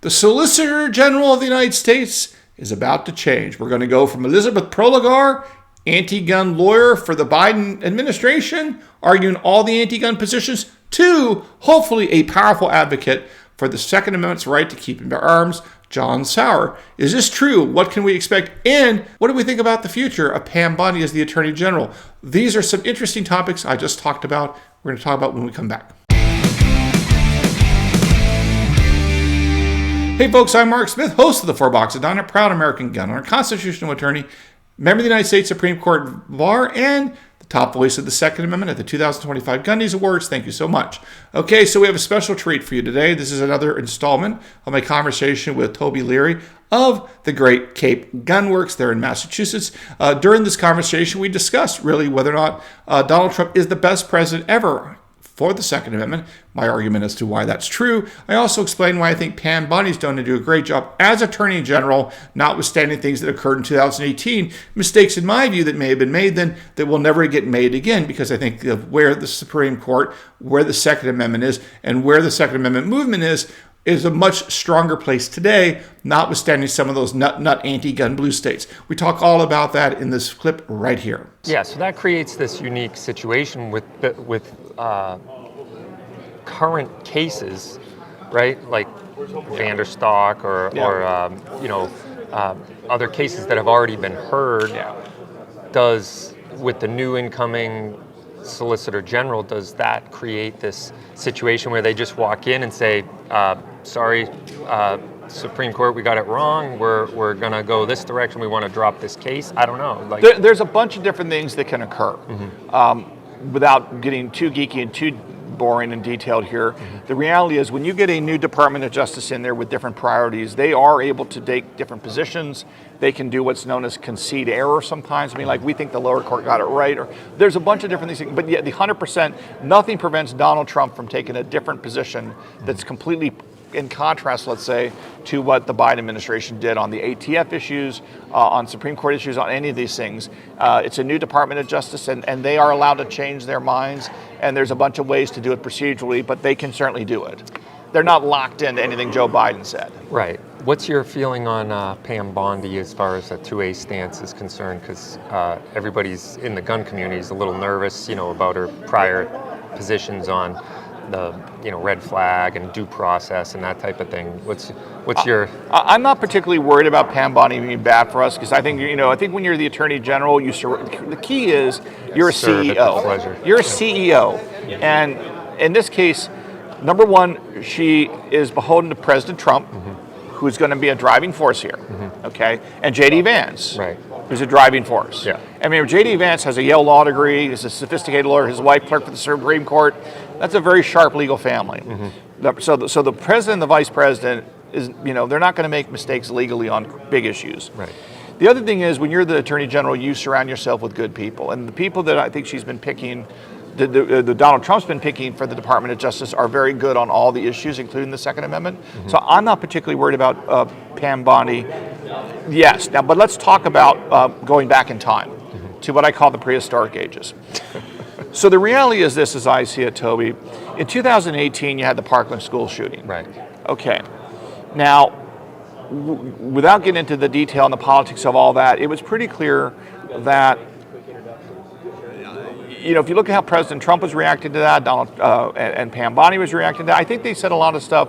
The Solicitor General of the United States is about to change. We're going to go from Elizabeth Prologar, anti-gun lawyer for the Biden administration, arguing all the anti-gun positions, to hopefully a powerful advocate for the Second Amendment's right to keep and bear arms, John Sauer. Is this true? What can we expect? And what do we think about the future of Pam Bondi as the Attorney General? These are some interesting topics I just talked about. We're going to talk about when we come back. Hey folks, I'm Mark Smith, host of the 4 Box of Donna, proud American gun owner, constitutional attorney, member of the United States Supreme Court Bar, and the top voice of the Second Amendment at the 2025 Gundies Awards. Thank you so much. Okay, so we have a special treat for you today. This is another installment of my conversation with Toby Leary of the great Cape Gun Works there in Massachusetts. During this conversation, we discussed really whether or not Donald Trump is the best president ever for the Second Amendment, my argument as to why that's true. I also explained why I think Pam Bondi's done to do a great job as Attorney General, notwithstanding things that occurred in 2018, mistakes in my view that may have been made then that will never get made again, because I think of where the Supreme Court, where the Second Amendment is, and where the Second Amendment movement is a much stronger place today, notwithstanding some of those nut anti-gun blue states. We talk all about that in this clip right here. Yeah, so that creates this unique situation with current cases, right? Like Vanderstock or other cases that have already been heard. Does, with the new incoming Solicitor General, does that create this situation where they just walk in and say, sorry, Supreme Court, we got it wrong. We're going to go this direction. We want to drop this case. I don't know. There's a bunch of different things that can occur. Without getting too geeky and too boring and detailed here, the reality is when you get a new Department of Justice in there with different priorities, they are able to take different positions. They can do what's known as concede error sometimes. I mean, like, we think the lower court got it right, or there's a bunch of different things. But yet the 100%, nothing prevents Donald Trump from taking a different position that's completely in contrast, let's say, to what the Biden administration did on the ATF issues, on Supreme Court issues, on any of these things. It's a new Department of Justice, and they are allowed to change their minds, and there's a bunch of ways to do it procedurally, but they can certainly do it. They're not locked into anything Joe Biden said. Right. What's your feeling on Pam Bondi as far as a 2A stance is concerned? Because everybody's in the gun community is a little nervous, about her prior positions on the red flag and due process and that type of thing. What's your? I'm not particularly worried about Pam Bondi being bad for us, because I think I think when you're the Attorney General, the key is you're a CEO. You're a CEO, and in this case, number one, she is beholden to President Trump, who's going to be a driving force here. Okay, and J.D. Vance, right, who's a driving force. Yeah. I mean, J.D. Vance has a Yale law degree. He's a sophisticated lawyer. His wife clerked for the Supreme Court. That's a very sharp legal family. So the president and the vice president is, they're not going to make mistakes legally on big issues. Right. The other thing is, when you're the Attorney General, you surround yourself with good people, and the people that I think she's been picking, the Donald Trump's been picking for the Department of Justice, are very good on all the issues, including the Second Amendment. So I'm not particularly worried about Pam Bondi. Yes, now, but let's talk about going back in time to what I call the prehistoric ages. So the reality is this, as I see it, Toby. In 2018, you had the Parkland school shooting. Right. Okay. Now, without getting into the detail and the politics of all that, it was pretty clear that, if you look at how President Trump was reacting to that, and Pam Bondi was reacting to that, I think they said a lot of stuff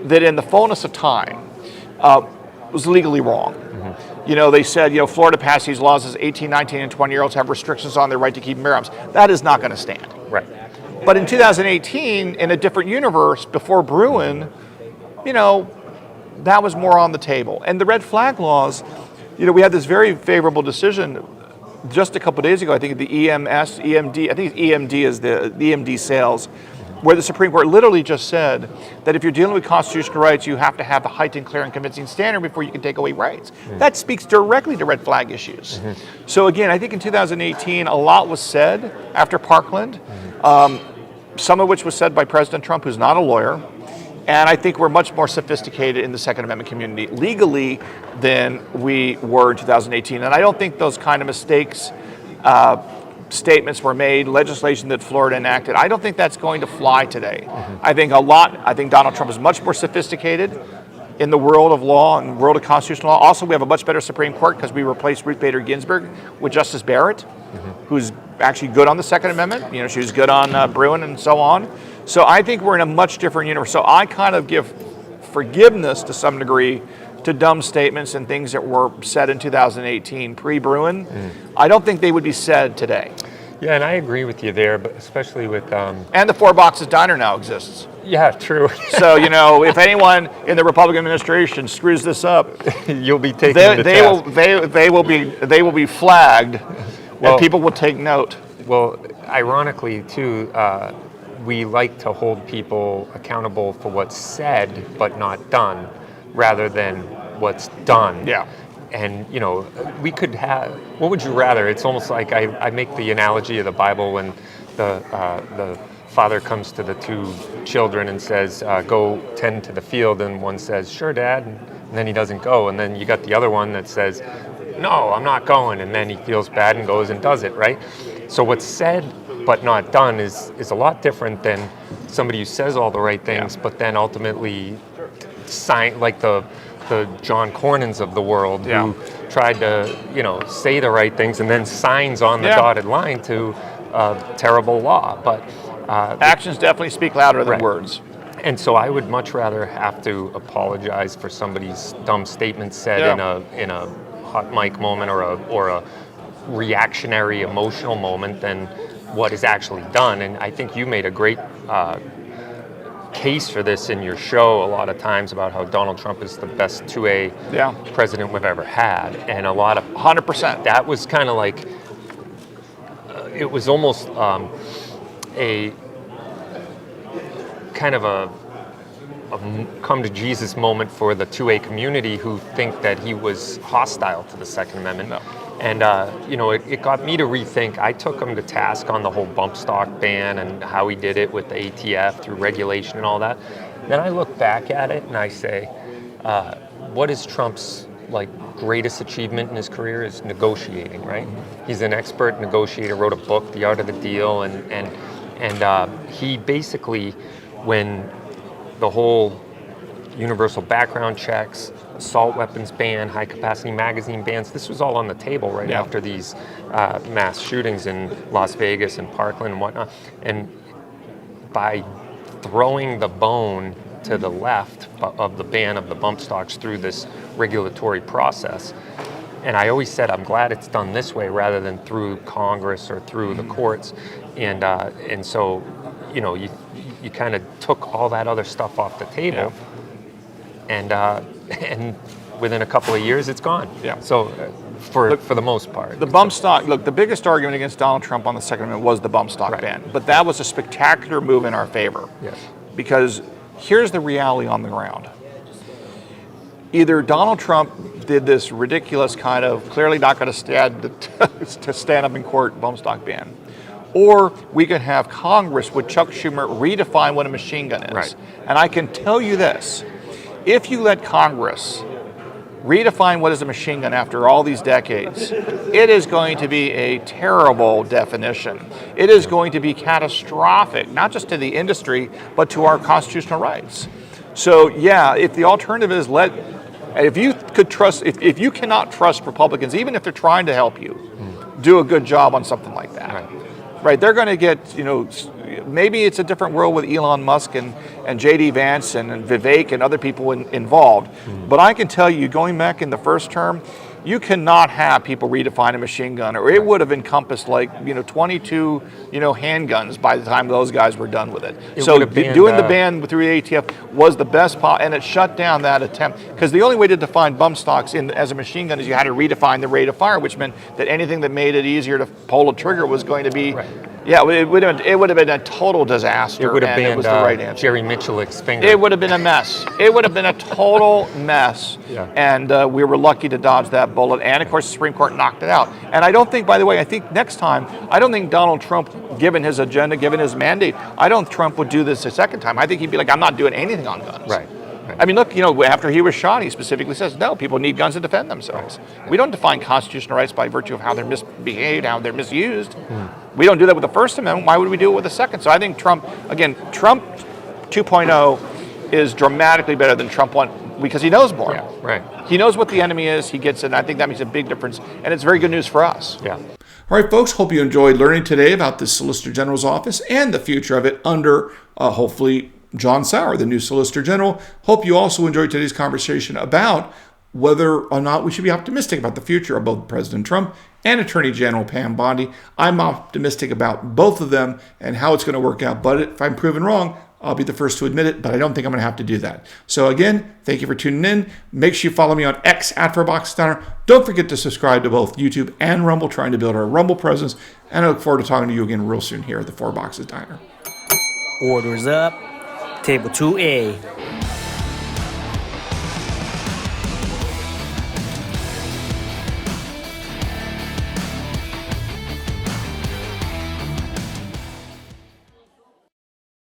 that in the fullness of time was legally wrong. They said, Florida passed these laws as 18, 19, and 20-year-olds have restrictions on their right to keep and bear arms. That is not going to stand. Right. But in 2018, in a different universe, before Bruin, that was more on the table. And the red flag laws, we had this very favorable decision just a couple of days ago, I think the EMD, I think EMD is the EMD sales, where the Supreme Court literally just said that if you're dealing with constitutional rights, you have to have the heightened, clear, and convincing standard before you can take away rights. That speaks directly to red flag issues. So again, I think in 2018, a lot was said after Parkland, some of which was said by President Trump, who's not a lawyer. And I think we're much more sophisticated in the Second Amendment community legally than we were in 2018. And I don't think those kind of mistakes, statements were made, legislation that Florida enacted, I don't think that's going to fly today. I think Donald Trump is much more sophisticated in the world of law and world of constitutional law. Also, we have a much better Supreme Court because we replaced Ruth Bader Ginsburg with Justice Barrett, who's actually good on the Second Amendment. You know, she was good on Bruin and so on. So I think we're in a much different universe. So I kind of give forgiveness to some degree to dumb statements and things that were said in 2018 pre-Bruin. I don't think they would be said today. Yeah, and I agree with you there, but especially with And the Four Boxes Diner now exists. yeah, true. So, you know, if anyone in the Republican administration screws this up, You'll be taken to task. they will be flagged, Well- and people will take note. Well, ironically, too, we like to hold people accountable for what's said but not done, rather than what's done. Yeah. And, you know, we could have, what would you rather? It's almost like I make the analogy of the Bible when the father comes to the two children and says, go tend to the field, and one says, sure, Dad, and then he doesn't go. And then you got the other one that says, no, I'm not going, and then he feels bad and goes and does it, right? So what's said but not done is a lot different than somebody who says all the right things, but then ultimately sign, like the John Cornyn's of the world, who tried to, you know, say the right things and then signs on the dotted line to terrible law. But Actions definitely speak louder than Right. words. and so I would much rather have to apologize for somebody's dumb statement said in a hot mic moment or a reactionary emotional moment than what is actually done. And I think you made a great case for this in your show a lot of times about how Donald Trump is the best 2A president we've ever had, and a lot of 100%. that was kind of like it was almost a kind of a come to Jesus moment for the 2A community who think that he was hostile to the Second Amendment. No. And, you know, it got me to rethink. I took him to task on the whole bump stock ban and how he did it with the ATF through regulation and all that. Then I look back at it and I say, what is Trump's greatest achievement in his career is negotiating, right? He's an expert negotiator, wrote a book, The Art of the Deal, and he basically, when the whole universal background checks, assault weapons ban, high capacity magazine bans, this was all on the table right after these mass shootings in Las Vegas and Parkland and whatnot. And by throwing the bone to the left of the ban of the bump stocks through this regulatory process, and I always said I'm glad it's done this way rather than through Congress or through the courts. And so, you know, you kind of took all that other stuff off the table, and within a couple of years, it's gone. Yeah. So for the most part, The bump stock, look, the biggest argument against Donald Trump on the Second Amendment was the bump stock ban. But that was a spectacular move in our favor. Yes. Because here's the reality on the ground. Either Donald Trump did this ridiculous kind of clearly not going to stand up in court bump stock ban, or we could have Congress with Chuck Schumer redefine what a machine gun is. Right. And I can tell you this, if you let Congress redefine what is a machine gun after all these decades, it is going to be a terrible definition. It is going to be catastrophic, not just to the industry, but to our constitutional rights. So yeah, if the alternative is if you cannot trust Republicans, even if they're trying to help you, do a good job on something like that. Right, they're going to get, you know, maybe it's a different world with Elon Musk and J.D. Vance and Vivek and other people involved. But I can tell you, going back in the first term, you cannot have people redefine a machine gun, or it would have encompassed 22, handguns by the time those guys were done with it. So doing the ban through the ATF was the best and it shut down that attempt. Because the only way to define bump stocks as a machine gun is you had to redefine the rate of fire, which meant that anything that made it easier to pull a trigger was going to be. Right. Yeah, it would have been a total disaster. It would have been it was the right answer. Jerry Mitchell's finger. It would have been a mess. It would have been a total mess. Yeah. And we were lucky to dodge that bullet. And of course, the Supreme Court knocked it out. And I don't think, by the way, I think next time, I don't think Donald Trump, given his agenda, given his mandate, I don't think Trump would do this a second time. I think he'd be like, I'm not doing anything on guns. Right. I mean, look, after he was shot, he specifically says, no, people need guns to defend themselves. Right. We don't define constitutional rights by virtue of how they're misbehaved, how they're misused. We don't do that with the First Amendment. Why would we do it with the Second? So I think Trump 2.0 is dramatically better than Trump 1. because he knows more. Yeah, right. He knows what the enemy is. He gets it. And I think that makes a big difference. And it's very good news for us. Yeah. All right, folks, hope you enjoyed learning today about the Solicitor General's office and the future of it under, hopefully, John Sauer, the new Solicitor General. Hope you also enjoyed today's conversation about whether or not we should be optimistic about the future of both President Trump and Attorney General Pam Bondi. I'm optimistic about both of them and how it's going to work out. But if I'm proven wrong, I'll be the first to admit it, but I don't think I'm going to have to do that. So again, thank you for tuning in. Make sure you follow me on X @ForBoxDiner. Don't forget to subscribe to both YouTube and Rumble, trying to build our Rumble presence. And I look forward to talking to you again real soon here at the Four Boxes Diner. Orders up. Table 2A.